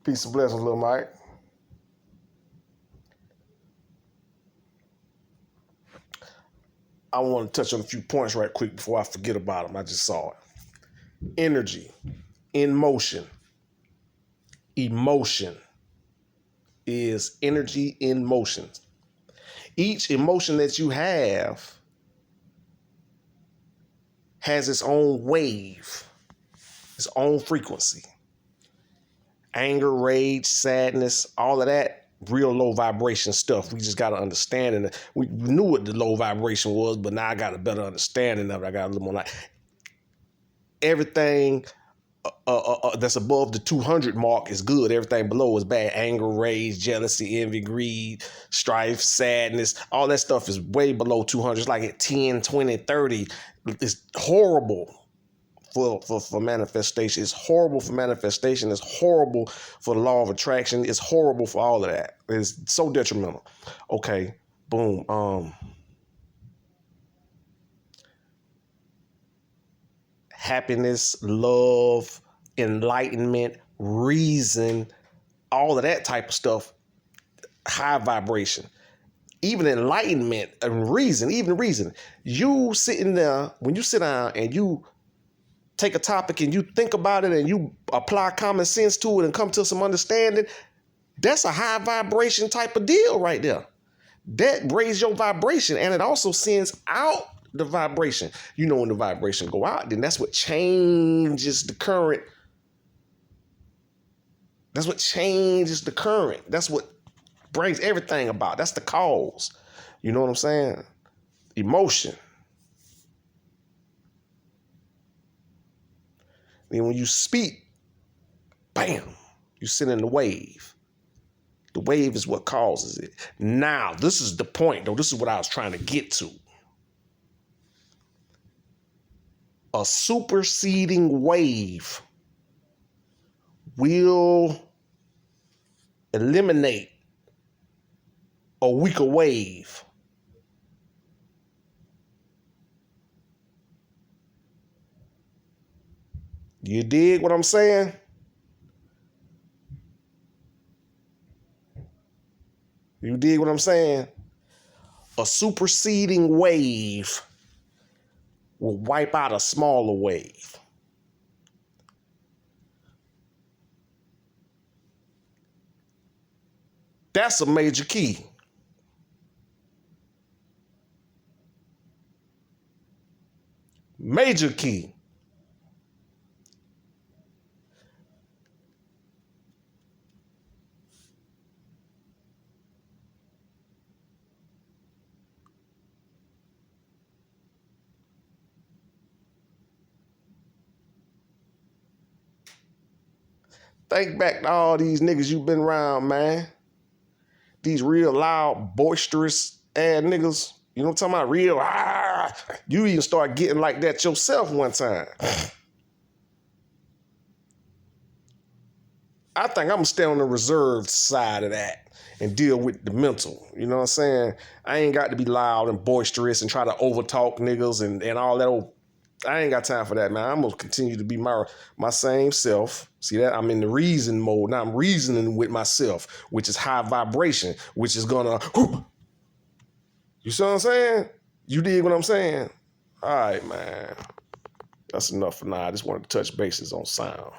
Peace and blessings, little Mike. I want to touch on a few points right quick before I forget about them. I just saw it. Energy, in motion. Emotion is energy in motion. Each emotion that you have has its own wave, its own frequency. Anger, rage, sadness, all of that, real low vibration stuff. We just got to understand it. We knew what the low vibration was, but now I got a better understanding of it. I got a little more like everything that's above the 200 mark is good. Everything below is bad. Anger, rage, jealousy, envy, greed, strife, sadness, all that stuff is way below 200. It's like at 10, 20, 30. It's horrible for manifestation. It's horrible for manifestation. It's horrible for the law of attraction. It's horrible for all of that. It's so detrimental. Okay, boom. Happiness, love, enlightenment, reason, all of that type of stuff, high vibration. Even enlightenment and reason, you sitting there, when you sit down and you take a topic and you think about it and you apply common sense to it and come to some understanding, that's a high vibration type of deal right there. That raises your vibration, and it also sends out the vibration. You know, when the vibration go out, then that's what changes the current. That's what changes the current. That's what brings everything about. That's the cause. You know what I'm saying? Emotion. Then when you speak, bam, you send in the wave. The wave is what causes it. Now, this is the point, though. This is what I was trying to get to. A superseding wave will eliminate a weaker wave. You dig what I'm saying? You dig what I'm saying? A superseding wave will wipe out a smaller wave. That's a major key. Major key. Think back to all these niggas you been around, man. These real loud, boisterous ass niggas. You know what I'm talking about? Real, you even start getting like that yourself one time. I think I'm gonna stay on the reserved side of that and deal with the mental. You know what I'm saying? I ain't got to be loud and boisterous and try to overtalk niggas and all that old. I ain't got time for that, man. I'm gonna continue to be my same self. See that? I'm in the reason mode. Now I'm reasoning with myself, which is high vibration, which is gonna, you see what I'm saying? You dig what I'm saying? All right, man. That's enough for now. I just wanted to touch bases on sound.